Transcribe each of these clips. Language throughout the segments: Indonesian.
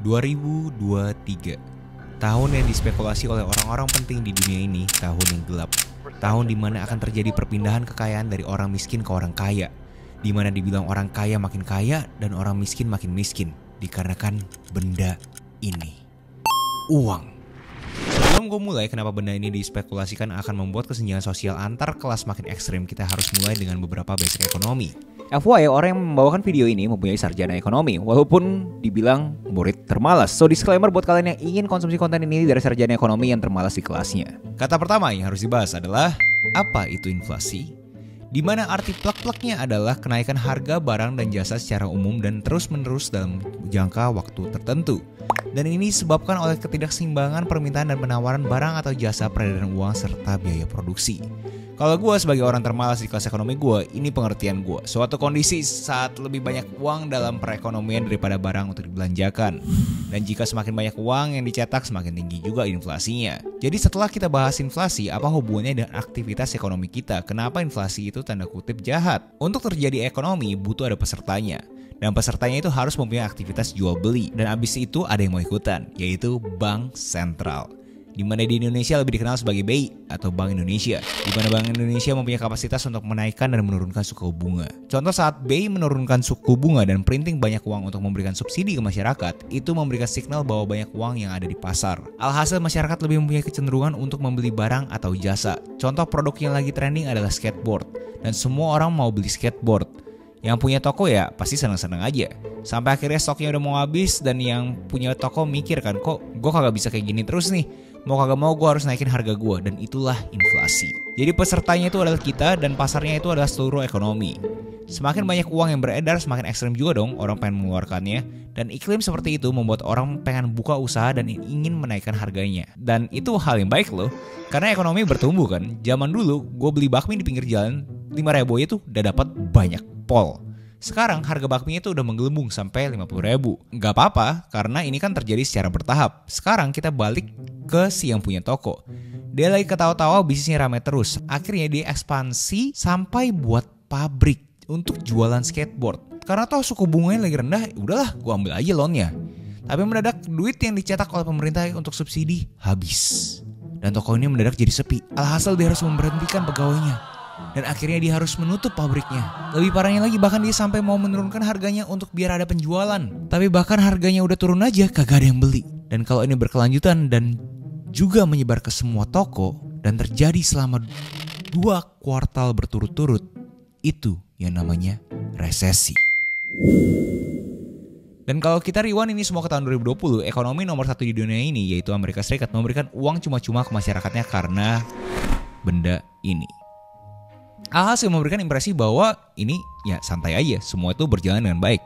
2023. Tahun yang dispekulasi oleh orang-orang penting di dunia ini, tahun yang gelap. Tahun di mana akan terjadi perpindahan kekayaan dari orang miskin ke orang kaya. Di mana dibilang orang kaya makin kaya dan orang miskin makin miskin. Dikarenakan benda ini. Uang. Sebelum gue mulai, kenapa benda ini dispekulasikan akan membuat kesenjangan sosial antar kelas makin ekstrim, kita harus mulai dengan beberapa basic ekonomi. FYI, orang yang membawakan video ini mempunyai sarjana ekonomi, walaupun dibilang murid termalas. So disclaimer buat kalian yang ingin konsumsi konten ini dari sarjana ekonomi yang termalas di kelasnya. Kata pertama yang harus dibahas adalah, apa itu inflasi? Di mana arti plek-pleknya adalah kenaikan harga barang dan jasa secara umum dan terus-menerus dalam jangka waktu tertentu. Dan ini disebabkan oleh ketidakseimbangan permintaan dan penawaran barang atau jasa, peredaran uang, serta biaya produksi. Kalau gue sebagai orang termalas di kelas ekonomi gue, ini pengertian gue. Suatu kondisi saat lebih banyak uang dalam perekonomian daripada barang untuk dibelanjakan. Dan jika semakin banyak uang yang dicetak, semakin tinggi juga inflasinya. Jadi setelah kita bahas inflasi, apa hubungannya dengan aktivitas ekonomi kita? Kenapa inflasi itu tanda kutip jahat? Untuk terjadi ekonomi, butuh ada pesertanya. Dan pesertanya itu harus mempunyai aktivitas jual beli. Dan abis itu ada yang mau ikutan, yaitu Bank Sentral. Di mana di Indonesia lebih dikenal sebagai BI atau Bank Indonesia. Di mana Bank Indonesia mempunyai kapasitas untuk menaikkan dan menurunkan suku bunga. Contoh saat BI menurunkan suku bunga dan printing banyak uang untuk memberikan subsidi ke masyarakat, itu memberikan signal bahwa banyak uang yang ada di pasar. Alhasil masyarakat lebih mempunyai kecenderungan untuk membeli barang atau jasa. Contoh produk yang lagi trending adalah skateboard. Dan semua orang mau beli skateboard. Yang punya toko ya pasti senang-senang aja. Sampai akhirnya stoknya udah mau habis dan yang punya toko mikir kan, kok gue kagak bisa kayak gini terus nih. Mau kagak mau gue harus naikin harga gue, dan itulah inflasi. Jadi pesertanya itu adalah kita dan pasarnya itu adalah seluruh ekonomi. Semakin banyak uang yang beredar, semakin ekstrim juga dong orang pengen mengeluarkannya. Dan iklim seperti itu membuat orang pengen buka usaha dan ingin menaikkan harganya. Dan itu hal yang baik loh, karena ekonomi bertumbuh kan. Zaman dulu gue beli bakmi di pinggir jalan 5.000 itu udah dapat banyak pol. Sekarang harga bakminya itu udah menggelembung sampai 50.000. Gak apa-apa, karena ini kan terjadi secara bertahap. Sekarang kita balik ke si yang punya toko. Dia lagi ketawa-tawa, bisnisnya rame terus. Akhirnya dia ekspansi sampai buat pabrik untuk jualan skateboard. Karena toh suku bunganya lagi rendah, udahlah gue ambil aja loannya. Tapi mendadak duit yang dicetak oleh pemerintah untuk subsidi habis. Dan toko ini mendadak jadi sepi. Alhasil dia harus memberhentikan pegawainya. Dan akhirnya dia harus menutup pabriknya. Lebih parahnya lagi, bahkan dia sampai mau menurunkan harganya untuk biar ada penjualan. Tapi bahkan harganya udah turun aja, kagak ada yang beli. Dan kalau ini berkelanjutan dan juga menyebar ke semua toko dan terjadi selama 2 kuartal berturut-turut, itu yang namanya resesi. Dan kalau kita rewind ini semua ke tahun 2020, ekonomi nomor 1 di dunia ini, yaitu Amerika Serikat, memberikan uang cuma-cuma ke masyarakatnya karena benda ini. Alhasil memberikan impresi bahwa ini ya santai aja, semua itu berjalan dengan baik.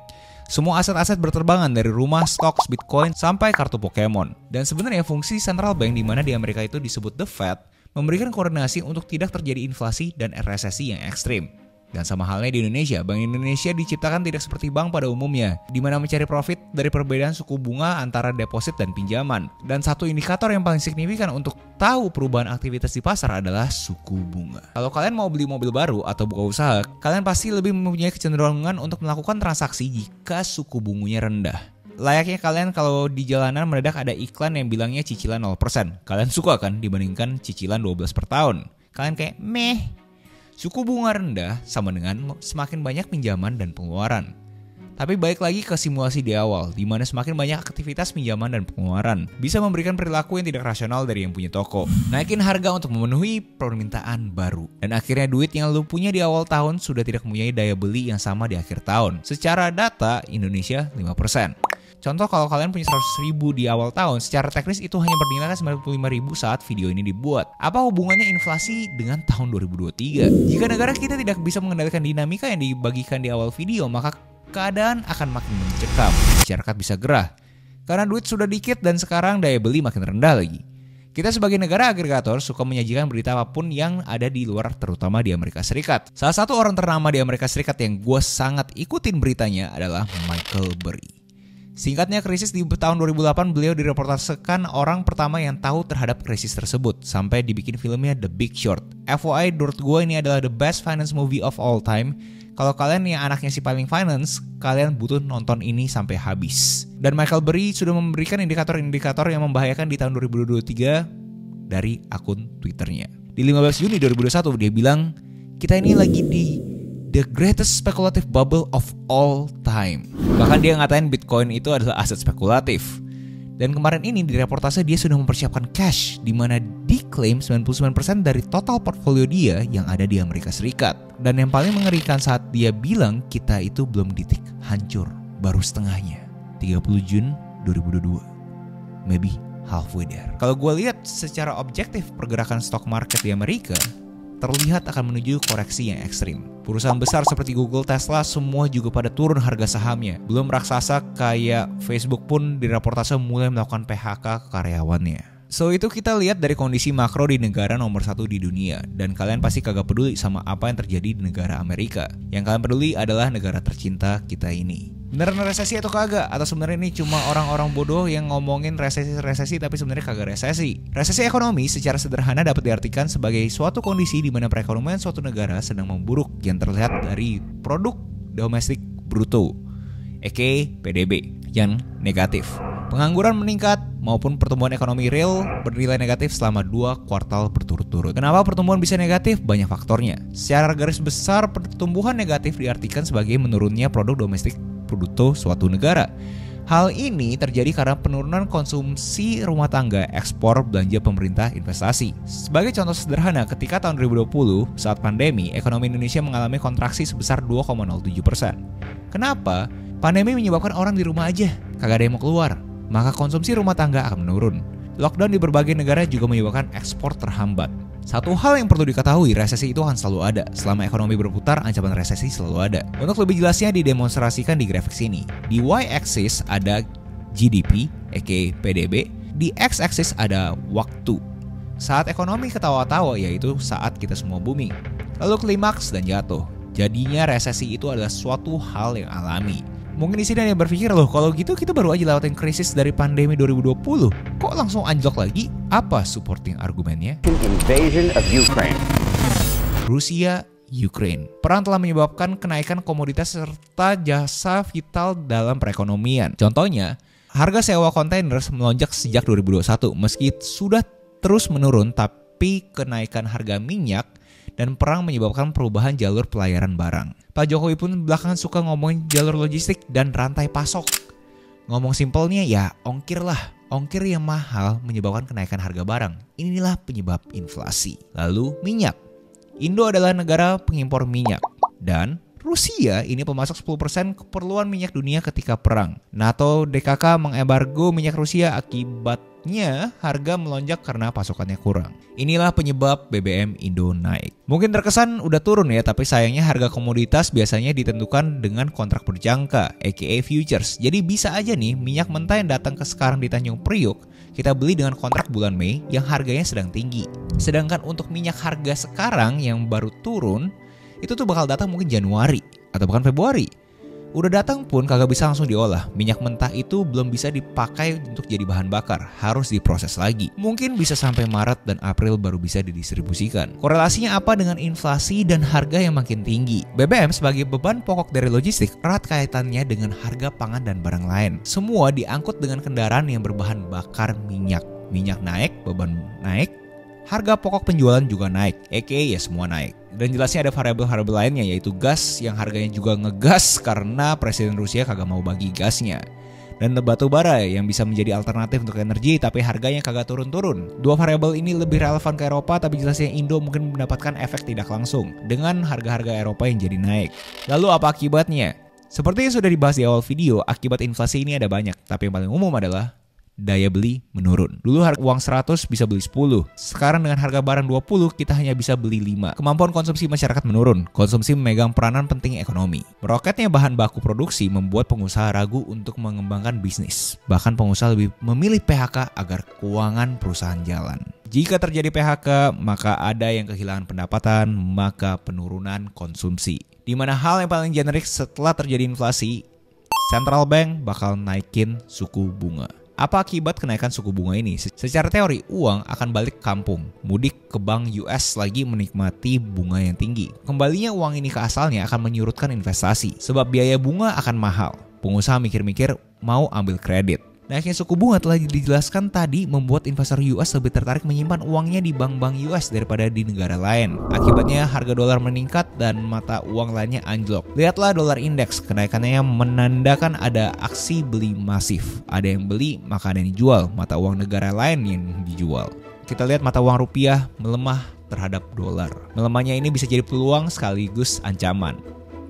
Semua aset-aset berterbangan dari rumah, stocks, bitcoin, sampai kartu Pokemon. Dan sebenarnya fungsi central bank di mana di Amerika itu disebut The Fed, memberikan koordinasi untuk tidak terjadi inflasi dan resesi yang ekstrim. Dan sama halnya di Indonesia, Bank Indonesia diciptakan tidak seperti bank pada umumnya, di mana mencari profit dari perbedaan suku bunga antara deposit dan pinjaman. Dan satu indikator yang paling signifikan untuk tahu perubahan aktivitas di pasar adalah suku bunga. Kalau kalian mau beli mobil baru atau buka usaha, kalian pasti lebih mempunyai kecenderungan untuk melakukan transaksi jika suku bunganya rendah. Layaknya kalian kalau di jalanan mendadak ada iklan yang bilangnya cicilan 0%. Kalian suka kan dibandingkan cicilan 12 per tahun? Kalian kayak meh. Suku bunga rendah sama dengan semakin banyak pinjaman dan pengeluaran. Tapi balik lagi ke simulasi di awal, di mana semakin banyak aktivitas pinjaman dan pengeluaran bisa memberikan perilaku yang tidak rasional dari yang punya toko. Naikin harga untuk memenuhi permintaan baru. Dan akhirnya duit yang lu punya di awal tahun sudah tidak mempunyai daya beli yang sama di akhir tahun. Secara data, Indonesia 5%. Contoh kalau kalian punya 100.000 di awal tahun, secara teknis itu hanya bernilai 95.000 saat video ini dibuat. Apa hubungannya inflasi dengan tahun 2023? Jika negara kita tidak bisa mengendalikan dinamika yang dibagikan di awal video, maka keadaan akan makin mencekam. Masyarakat bisa gerah. Karena duit sudah dikit dan sekarang daya beli makin rendah lagi. Kita sebagai negara agregator suka menyajikan berita apapun yang ada di luar, terutama di Amerika Serikat. Salah satu orang ternama di Amerika Serikat yang gue sangat ikutin beritanya adalah Michael Burry. Singkatnya, krisis di tahun 2008 beliau direportasekan orang pertama yang tahu terhadap krisis tersebut, sampai dibikin filmnya The Big Short. FYI, menurut gue ini adalah the best finance movie of all time, Kalau kalian yang anaknya si Piling Finance, kalian butuh nonton ini sampai habis. Dan Michael Burry sudah memberikan indikator-indikator yang membahayakan di tahun 2023 dari akun Twitternya. Di 15 Juni 2021 dia bilang, kita ini lagi di the greatest speculative bubble of all time. Bahkan dia ngatain Bitcoin itu adalah aset spekulatif. Dan kemarin ini di reportase dia sudah mempersiapkan cash, di mana diklaim 99% dari total portfolio dia yang ada di Amerika Serikat. Dan yang paling mengerikan saat dia bilang kita itu belum di titik hancur, baru setengahnya. 30 Jun 2022, maybe halfway there. Kalau gue lihat secara objektif pergerakan stock market di Amerika, terlihat akan menuju koreksi yang ekstrim. Perusahaan besar seperti Google, Tesla, semua juga pada turun harga sahamnya. Belum raksasa kayak Facebook pun di reportase mulai melakukan PHK ke karyawannya. So itu kita lihat dari kondisi makro di negara nomor 1 di dunia. Dan kalian pasti kagak peduli sama apa yang terjadi di negara Amerika. Yang kalian peduli adalah negara tercinta kita ini. Beneran resesi atau kagak? Atau sebenarnya ini cuma orang-orang bodoh yang ngomongin resesi tapi sebenarnya kagak resesi? Resesi ekonomi secara sederhana dapat diartikan sebagai suatu kondisi di mana perekonomian suatu negara sedang memburuk yang terlihat dari produk domestik bruto, aka PDB, yang negatif. Pengangguran meningkat maupun pertumbuhan ekonomi real bernilai negatif selama 2 kuartal berturut-turut. Kenapa pertumbuhan bisa negatif? Banyak faktornya. Secara garis besar, pertumbuhan negatif diartikan sebagai menurunnya produk domestik bruto suatu negara. Hal ini terjadi karena penurunan konsumsi rumah tangga, ekspor, belanja pemerintah, investasi. Sebagai contoh sederhana, ketika tahun 2020 saat pandemi, ekonomi Indonesia mengalami kontraksi sebesar 2,07%. Kenapa? Pandemi menyebabkan orang di rumah aja, kagak ada yang mau keluar. Maka konsumsi rumah tangga akan menurun. Lockdown di berbagai negara juga menyebabkan ekspor terhambat. Satu hal yang perlu diketahui, resesi itu akan selalu ada. Selama ekonomi berputar, ancaman resesi selalu ada. Untuk lebih jelasnya didemonstrasikan di grafik sini. Di Y-axis ada GDP, aka PDB. Di X-axis ada waktu. Saat ekonomi ketawa-tawa, yaitu saat kita semua booming. Lalu klimaks dan jatuh. Jadinya resesi itu adalah suatu hal yang alami. Mungkin di sini ada yang berpikir, loh kalau gitu kita baru aja lewatin krisis dari pandemi 2020. Kok langsung anjlok lagi? Apa supporting argumennya? Invasion of Ukraine. Rusia, Ukraine. Perang telah menyebabkan kenaikan komoditas serta jasa vital dalam perekonomian. Contohnya, harga sewa kontainer melonjak sejak 2021. Meski sudah terus menurun, tapi kenaikan harga minyak dan perang menyebabkan perubahan jalur pelayaran barang. Pak Jokowi pun belakangan suka ngomongin jalur logistik dan rantai pasok. Ngomong simpelnya ya ongkir lah. Ongkir yang mahal menyebabkan kenaikan harga barang. Inilah penyebab inflasi. Lalu minyak. Indo adalah negara pengimpor minyak. Dan Rusia ini pemasok 10% keperluan minyak dunia ketika perang. NATO DKK mengembargo minyak Rusia, akibatnya harga melonjak karena pasokannya kurang. Inilah penyebab BBM Indo naik. Mungkin terkesan udah turun ya, tapi sayangnya harga komoditas biasanya ditentukan dengan kontrak berjangka, aka futures. Jadi bisa aja nih minyak mentah yang datang ke sekarang di Tanjung Priok, kita beli dengan kontrak bulan Mei yang harganya sedang tinggi. Sedangkan untuk minyak harga sekarang yang baru turun, itu tuh bakal datang mungkin Januari atau bahkan Februari. Udah datang pun kagak bisa langsung diolah. Minyak mentah itu belum bisa dipakai untuk jadi bahan bakar, harus diproses lagi. Mungkin bisa sampai Maret dan April baru bisa didistribusikan. Korelasinya apa dengan inflasi dan harga yang makin tinggi? BBM sebagai beban pokok dari logistik erat kaitannya dengan harga pangan dan barang lain. Semua diangkut dengan kendaraan yang berbahan bakar minyak. Minyak naik, beban naik, harga pokok penjualan juga naik, aka ya semua naik. Dan jelasnya ada variabel-variabel lainnya, yaitu gas yang harganya juga ngegas karena Presiden Rusia kagak mau bagi gasnya. Dan batu bara yang bisa menjadi alternatif untuk energi tapi harganya kagak turun-turun. Dua variabel ini lebih relevan ke Eropa, tapi jelasnya Indo mungkin mendapatkan efek tidak langsung dengan harga-harga Eropa yang jadi naik. Lalu apa akibatnya? Seperti yang sudah dibahas di awal video, akibat inflasi ini ada banyak, tapi yang paling umum adalah daya beli menurun. Dulu harga uang 100 bisa beli 10. Sekarang dengan harga barang 20 kita hanya bisa beli 5. Kemampuan konsumsi masyarakat menurun. Konsumsi memegang peranan penting ekonomi. Meroketnya bahan baku produksi membuat pengusaha ragu untuk mengembangkan bisnis. Bahkan pengusaha lebih memilih PHK agar keuangan perusahaan jalan. Jika terjadi PHK, maka ada yang kehilangan pendapatan, maka penurunan konsumsi. Di mana hal yang paling generik setelah terjadi inflasi, Central Bank bakal naikin suku bunga. Apa akibat kenaikan suku bunga ini? Secara teori, uang akan balik kampung, mudik ke bank US lagi menikmati bunga yang tinggi. Kembalinya uang ini ke asalnya akan menyurutkan investasi, sebab biaya bunga akan mahal. Pengusaha mikir-mikir mau ambil kredit. Naiknya suku bunga telah dijelaskan tadi membuat investor US lebih tertarik menyimpan uangnya di bank-bank US daripada di negara lain. Akibatnya harga dolar meningkat dan mata uang lainnya anjlok. Lihatlah dolar indeks, kenaikannya menandakan ada aksi beli masif. Ada yang beli, maka ada yang dijual. Mata uang negara lain yang dijual. Kita lihat mata uang rupiah melemah terhadap dolar. Melemahnya ini bisa jadi peluang sekaligus ancaman.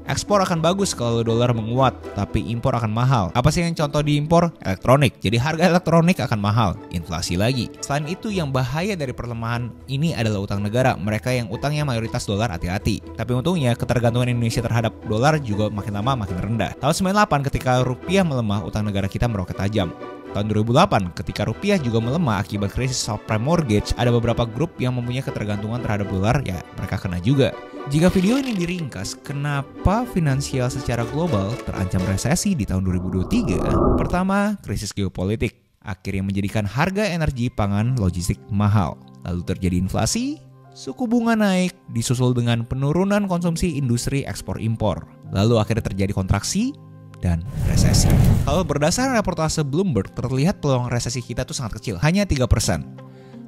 Ekspor akan bagus kalau dolar menguat, tapi impor akan mahal. Apa sih yang contoh diimpor? Elektronik. Jadi harga elektronik akan mahal, inflasi lagi. Selain itu, yang bahaya dari perlemahan ini adalah utang negara. Mereka yang utangnya mayoritas dolar hati-hati. Tapi untungnya ketergantungan Indonesia terhadap dolar juga makin lama makin rendah. Tahun 98 ketika rupiah melemah, utang negara kita meroket tajam. Tahun 2008, ketika rupiah juga melemah akibat krisis subprime mortgage, ada beberapa grup yang mempunyai ketergantungan terhadap dolar, ya mereka kena juga. Jika video ini diringkas, kenapa finansial secara global terancam resesi di tahun 2023? Pertama, krisis geopolitik akhirnya menjadikan harga energi pangan logistik mahal. Lalu terjadi inflasi, suku bunga naik, disusul dengan penurunan konsumsi industri ekspor impor. Lalu akhirnya terjadi kontraksi dan resesi. Kalau berdasarkan reportase Bloomberg, terlihat peluang resesi kita tuh sangat kecil, hanya 3%.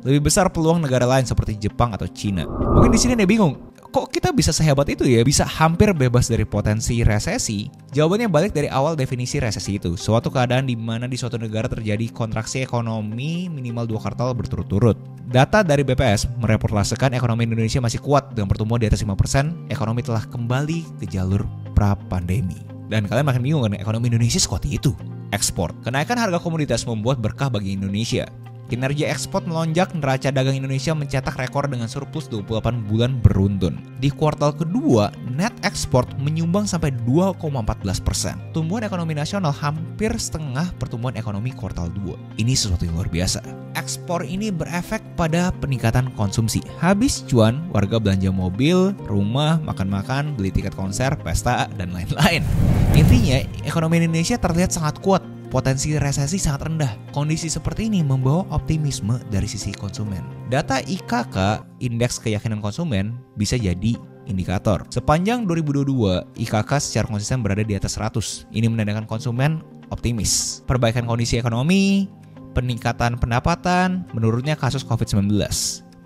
Lebih besar peluang negara lain seperti Jepang atau Cina. Mungkin di sini Anda bingung, kok kita bisa sehebat itu ya, bisa hampir bebas dari potensi resesi? Jawabannya balik dari awal definisi resesi itu, suatu keadaan di mana di suatu negara terjadi kontraksi ekonomi minimal 2 kuartal berturut-turut. Data dari BPS mereportasekan ekonomi Indonesia masih kuat dengan pertumbuhan di atas 5%, ekonomi telah kembali ke jalur pra-pandemi. Dan kalian makin bingung kan, ekonomi Indonesia sekuat itu. Ekspor. Kenaikan harga komoditas membuat berkah bagi Indonesia. Kinerja ekspor melonjak, neraca dagang Indonesia mencetak rekor dengan surplus 28 bulan beruntun. Di kuartal kedua, net ekspor menyumbang sampai 2,14%. Tumbuhan ekonomi nasional hampir setengah pertumbuhan ekonomi kuartal 2. Ini sesuatu yang luar biasa. Ekspor ini berefek pada peningkatan konsumsi. Habis cuan, warga belanja mobil, rumah, makan-makan, beli tiket konser, pesta, dan lain-lain. Intinya, ekonomi Indonesia terlihat sangat kuat. Potensi resesi sangat rendah. Kondisi seperti ini membawa optimisme dari sisi konsumen. Data IKK, Indeks Keyakinan Konsumen, bisa jadi indikator. Sepanjang 2022, IKK secara konsisten berada di atas 100. Ini menandakan konsumen optimis. Perbaikan kondisi ekonomi, peningkatan pendapatan, menurunnya kasus COVID-19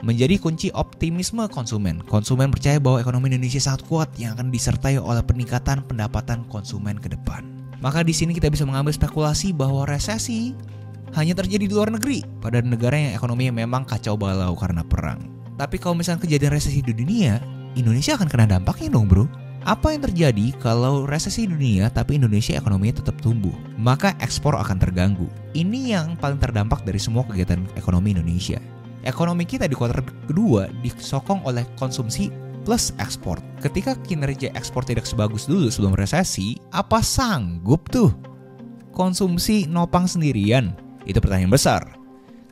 menjadi kunci optimisme konsumen. Konsumen percaya bahwa ekonomi Indonesia sangat kuat yang akan disertai oleh peningkatan pendapatan konsumen ke depan. Maka di sini kita bisa mengambil spekulasi bahwa resesi hanya terjadi di luar negeri, pada negara yang ekonominya memang kacau balau karena perang. Tapi kalau misalnya kejadian resesi di dunia, Indonesia akan kena dampaknya dong bro. Apa yang terjadi kalau resesi dunia tapi Indonesia ekonominya tetap tumbuh? Maka ekspor akan terganggu. Ini yang paling terdampak dari semua kegiatan ekonomi Indonesia. Ekonomi kita di kuartal kedua disokong oleh konsumsi plus ekspor. Ketika kinerja ekspor tidak sebagus dulu sebelum resesi, apa sanggup tuh konsumsi nopang sendirian? Itu pertanyaan besar.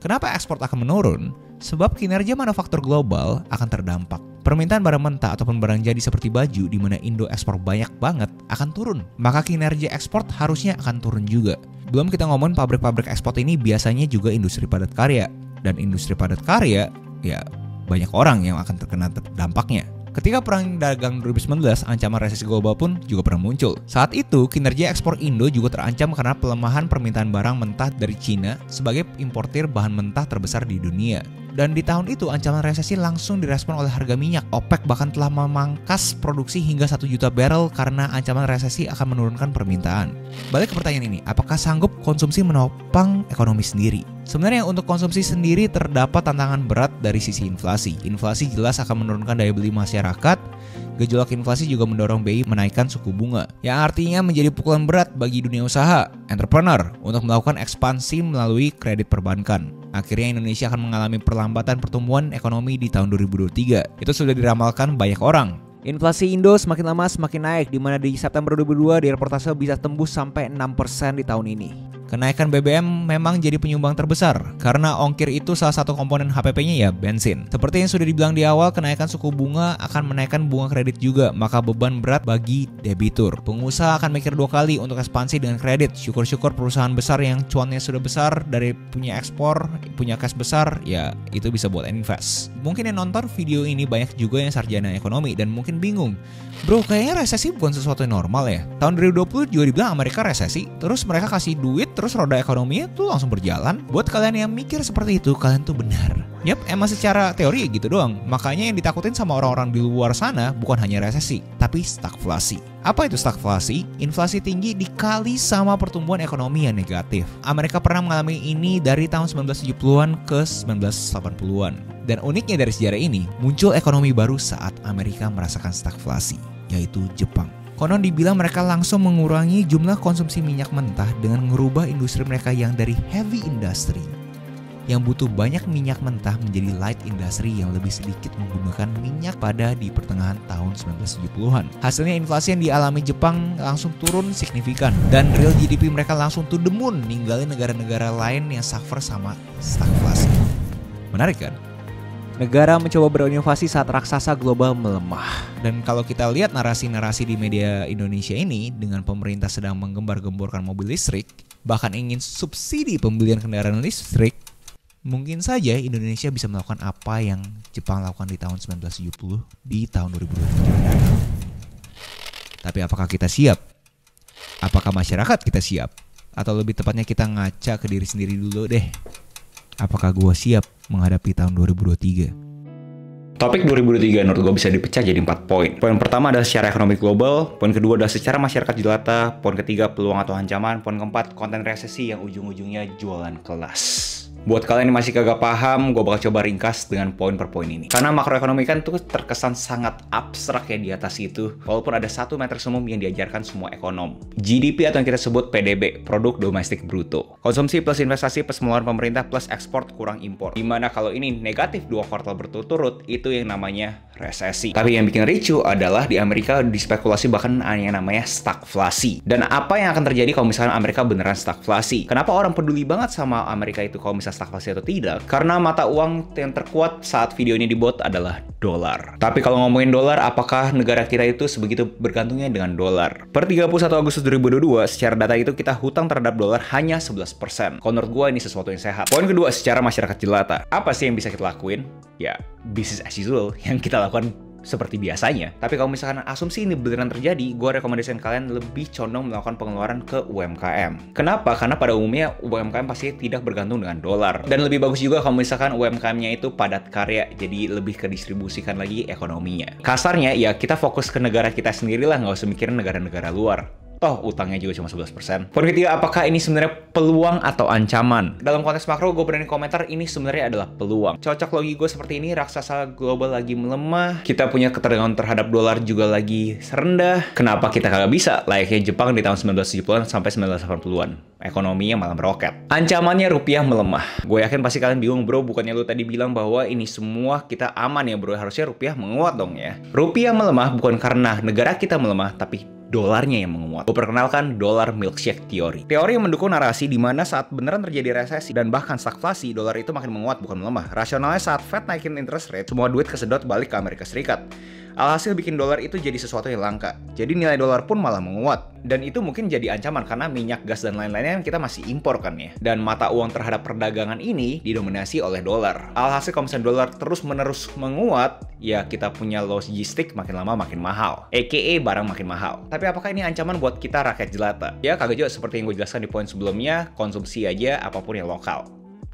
Kenapa ekspor akan menurun? Sebab kinerja manufaktur global akan terdampak. Permintaan barang mentah ataupun barang jadi seperti baju di mana Indo ekspor banyak banget akan turun. Maka kinerja ekspor harusnya akan turun juga. Belum kita ngomongin pabrik-pabrik ekspor ini biasanya juga industri padat karya. Dan industri padat karya, ya banyak orang yang akan terkena dampaknya. Ketika perang dagang 2019, ancaman resesi global pun juga pernah muncul. Saat itu, kinerja ekspor Indo juga terancam karena pelemahan permintaan barang mentah dari Cina sebagai importir bahan mentah terbesar di dunia. Dan di tahun itu, ancaman resesi langsung direspon oleh harga minyak. OPEC bahkan telah memangkas produksi hingga 1 juta barrel karena ancaman resesi akan menurunkan permintaan. Balik ke pertanyaan ini, apakah sanggup konsumsi menopang ekonomi sendiri? Sebenarnya untuk konsumsi sendiri terdapat tantangan berat dari sisi inflasi. Inflasi jelas akan menurunkan daya beli masyarakat. Gejolak inflasi juga mendorong BI menaikkan suku bunga, yang artinya menjadi pukulan berat bagi dunia usaha, entrepreneur, untuk melakukan ekspansi melalui kredit perbankan. Akhirnya Indonesia akan mengalami perlambatan pertumbuhan ekonomi di tahun 2023. Itu sudah diramalkan banyak orang. Inflasi Indo semakin lama semakin naik, di mana di September 2022 di reportase bisa tembus sampai 6% di tahun ini. Kenaikan BBM memang jadi penyumbang terbesar, karena ongkir itu salah satu komponen HPP-nya ya bensin. Seperti yang sudah dibilang di awal, kenaikan suku bunga akan menaikkan bunga kredit juga, maka beban berat bagi debitur. Pengusaha akan mikir 2 kali untuk ekspansi dengan kredit. Syukur-syukur perusahaan besar yang cuannya sudah besar dari punya ekspor, punya cash besar, ya itu bisa buat invest. Mungkin yang nonton video ini banyak juga yang sarjana ekonomi dan mungkin bingung, bro kayaknya resesi bukan sesuatu yang normal ya. Tahun 2020 juga dibilang Amerika resesi, terus mereka kasih duit, terus roda ekonominya tuh langsung berjalan. Buat kalian yang mikir seperti itu, kalian tuh benar. Yap, emang secara teori gitu doang. Makanya yang ditakutin sama orang-orang di luar sana bukan hanya resesi, tapi stagflasi. Apa itu stagflasi? Inflasi tinggi dikali sama pertumbuhan ekonomi yang negatif. Amerika pernah mengalami ini dari tahun 1970-an ke 1980-an. Dan uniknya dari sejarah ini, muncul ekonomi baru saat Amerika merasakan stagflasi, yaitu Jepang. Konon dibilang mereka langsung mengurangi jumlah konsumsi minyak mentah dengan merubah industri mereka yang dari heavy industry yang butuh banyak minyak mentah menjadi light industry yang lebih sedikit menggunakan minyak pada di pertengahan tahun 1970-an. Hasilnya inflasi yang dialami Jepang langsung turun signifikan dan real GDP mereka langsung to the moon, ninggalin negara-negara lain yang suffer sama stagflasi. Menarik kan? Negara mencoba berinovasi saat raksasa global melemah. Dan kalau kita lihat narasi-narasi di media Indonesia ini, dengan pemerintah sedang menggembar-gemborkan mobil listrik, bahkan ingin subsidi pembelian kendaraan listrik, mungkin saja Indonesia bisa melakukan apa yang Jepang lakukan di tahun 1970 di tahun 2023. Tapi apakah kita siap? Apakah masyarakat kita siap? Atau lebih tepatnya kita ngaca ke diri sendiri dulu deh. Apakah gue siap menghadapi tahun 2023? Topik 2003 menurut gue bisa dipecah jadi 4 poin. Poin pertama adalah secara ekonomi global, poin kedua adalah secara masyarakat jelata, poin ketiga peluang atau ancaman, poin keempat konten resesi yang ujung-ujungnya jualan kelas. Buat kalian yang masih kagak paham, gue bakal coba ringkas dengan poin per poin ini. Karena makroekonomi kan tuh terkesan sangat abstrak ya di atas itu, walaupun ada satu metrik umum yang diajarkan semua ekonom. GDP atau yang kita sebut PDB, Produk Domestik Bruto. Konsumsi plus investasi plus pengeluaran pemerintah plus ekspor kurang impor. Dimana kalau ini negatif 2 kuartal berturut-turut, itu yang namanya resesi. Tapi yang bikin ricu adalah di Amerika dispekulasi bahkan yang namanya stagflasi. Dan apa yang akan terjadi kalau misalnya Amerika beneran stagflasi? Kenapa orang peduli banget sama Amerika itu kalau misalnya stagflasi atau tidak? Karena mata uang yang terkuat saat video ini dibuat adalah dolar. Tapi kalau ngomongin dolar, apakah negara kita itu sebegitu bergantungnya dengan dolar? Per 31 Agustus 2022, secara data itu kita hutang terhadap dolar hanya 11%. Kalau menurut gue ini sesuatu yang sehat. Poin kedua, secara masyarakat jelata. Apa sih yang bisa kita lakuin? Ya, business as usual yang kita lakukan seperti biasanya. Tapi kalau misalkan asumsi ini beneran terjadi, gue rekomendasikan kalian lebih condong melakukan pengeluaran ke UMKM. Kenapa? Karena pada umumnya UMKM pasti tidak bergantung dengan dolar. Dan lebih bagus juga kalau misalkan UMKM-nya itu padat karya, jadi lebih kedistribusikan lagi ekonominya. Kasarnya ya kita fokus ke negara kita sendiri lah, nggak usah mikirin negara-negara luar. Toh utangnya juga cuma 11%. Poin ketiga, apakah ini sebenarnya peluang atau ancaman? Dalam konteks makro, gue berani komentar ini sebenarnya adalah peluang. Cocok logi gue seperti ini, raksasa global lagi melemah, kita punya ketergantungan terhadap dolar juga lagi rendah. Kenapa kita kagak bisa layaknya Jepang di tahun 1970-an sampai 1980-an? Ekonominya malah meroket. Ancamannya rupiah melemah. Gue yakin pasti kalian bingung, bro, bukannya lu tadi bilang bahwa ini semua kita aman ya bro, harusnya rupiah menguat dong ya. Rupiah melemah bukan karena negara kita melemah, tapi dolarnya yang menguat. Gue perkenalkan dolar milkshake teori. Teori yang mendukung narasi di mana saat beneran terjadi resesi dan bahkan stagflasi, dolar itu makin menguat bukan melemah. Rasionalnya saat Fed naikin interest rate, semua duit kesedot balik ke Amerika Serikat. Alhasil bikin dolar itu jadi sesuatu yang langka. Jadi nilai dolar pun malah menguat. Dan itu mungkin jadi ancaman karena minyak, gas, dan lain-lainnya kita masih impor kan ya. Dan mata uang terhadap perdagangan ini didominasi oleh dolar. Alhasil kalau misalnya dolar terus-menerus menguat, ya kita punya logistik makin lama makin mahal. A.k.a. barang makin mahal. Tapi apakah ini ancaman buat kita rakyat jelata? Ya kagak juga, seperti yang gue jelaskan di poin sebelumnya, konsumsi aja apapun yang lokal.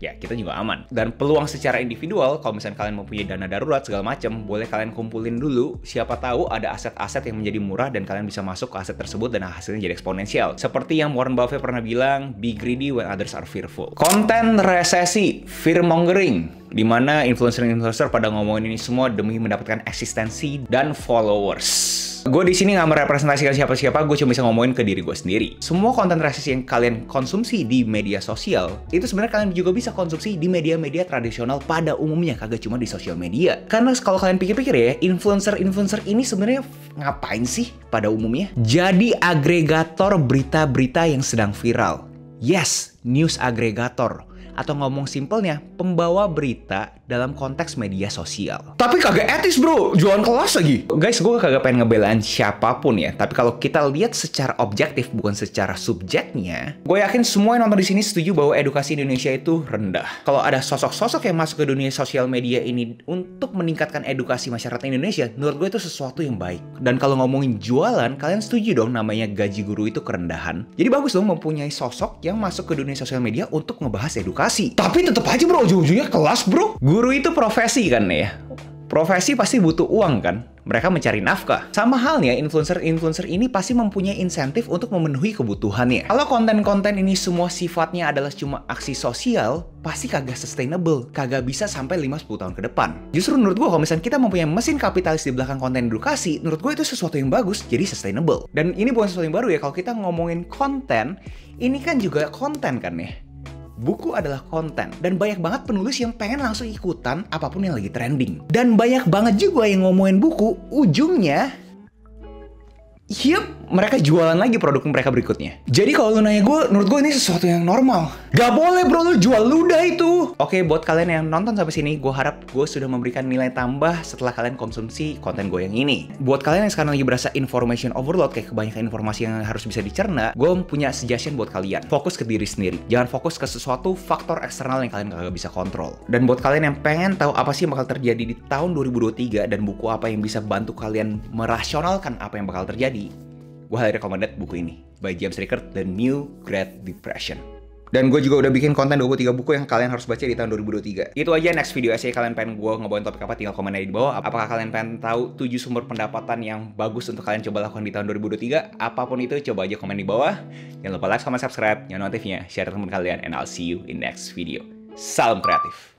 Ya kita juga aman. Dan peluang secara individual, kalau misalnya kalian mempunyai dana darurat segala macam, boleh kalian kumpulin dulu. Siapa tahu ada aset-aset yang menjadi murah dan kalian bisa masuk ke aset tersebut dan hasilnya jadi eksponensial. Seperti yang Warren Buffett pernah bilang, be greedy when others are fearful. Konten resesi, fear mongering, dimana influencer-influencer pada ngomongin ini semua demi mendapatkan eksistensi dan followers. Gue di sini nggak merepresentasikan siapa-siapa, gue cuma bisa ngomongin ke diri gue sendiri. Semua konten resesi yang kalian konsumsi di media sosial, itu sebenarnya kalian juga bisa konsumsi di media-media tradisional pada umumnya, kagak cuma di sosial media. Karena kalau kalian pikir-pikir ya, influencer-influencer ini sebenarnya ngapain sih pada umumnya? Jadi agregator berita-berita yang sedang viral. Yes, news aggregator. Atau ngomong simpelnya, pembawa berita dalam konteks media sosial. Tapi kagak etis bro, jualan kelas lagi. Guys, gue kagak pengen ngebelain siapapun ya. Tapi kalau kita lihat secara objektif, bukan secara subjeknya, gue yakin semua yang nonton di sini setuju bahwa edukasi Indonesia itu rendah. Kalau ada sosok-sosok yang masuk ke dunia sosial media ini untuk meningkatkan edukasi masyarakat Indonesia, menurut gue itu sesuatu yang baik. Dan kalau ngomongin jualan, kalian setuju dong namanya gaji guru itu kerendahan. Jadi bagus dong mempunyai sosok yang masuk ke dunia sosial media untuk ngebahas edukasi. Tapi tetap aja bro, ujung-ujungnya kelas bro. Guru itu profesi kan ya. Profesi pasti butuh uang kan. Mereka mencari nafkah. Sama halnya influencer-influencer ini pasti mempunyai insentif untuk memenuhi kebutuhannya. Kalau konten-konten ini semua sifatnya adalah cuma aksi sosial, pasti kagak sustainable. Kagak bisa sampai 5-10 tahun ke depan. Justru menurut gue kalau misalnya kita mempunyai mesin kapitalis di belakang konten edukasi, menurut gue itu sesuatu yang bagus, jadi sustainable. Dan ini bukan sesuatu yang baru ya, kalau kita ngomongin konten, ini kan juga konten kan ya. Buku adalah konten, dan banyak banget penulis yang pengen langsung ikutan apapun yang lagi trending. Dan banyak banget juga yang ngomongin buku, ujungnya mereka jualan lagi produk mereka berikutnya. Jadi kalau lu nanya gue, menurut gue ini sesuatu yang normal. Gak boleh bro, lu jual ludah itu. Oke, buat kalian yang nonton sampai sini, gue harap gue sudah memberikan nilai tambah setelah kalian konsumsi konten gue yang ini. Buat kalian yang sekarang lagi berasa information overload, kayak kebanyakan informasi yang harus bisa dicerna, gue punya suggestion buat kalian. Fokus ke diri sendiri. Jangan fokus ke sesuatu faktor eksternal yang kalian gak bisa kontrol. Dan buat kalian yang pengen tahu apa sih yang bakal terjadi di tahun 2023 dan buku apa yang bisa bantu kalian merasionalkan apa yang bakal terjadi, gue highly recommended buku ini by James Ricard, The New Great Depression. Dan gue juga udah bikin konten 23 buku yang kalian harus baca di tahun 2023. Itu aja, next video essay kalian pengen gue ngebawain topik apa, tinggal komen aja di bawah. Apakah kalian pengen tahu 7 sumber pendapatan yang bagus untuk kalian coba lakukan di tahun 2023? Apapun itu, coba aja komen di bawah. Jangan lupa like, comment, subscribe, nyalain notifnya, share ke teman kalian, and I'll see you in next video. Salam kreatif.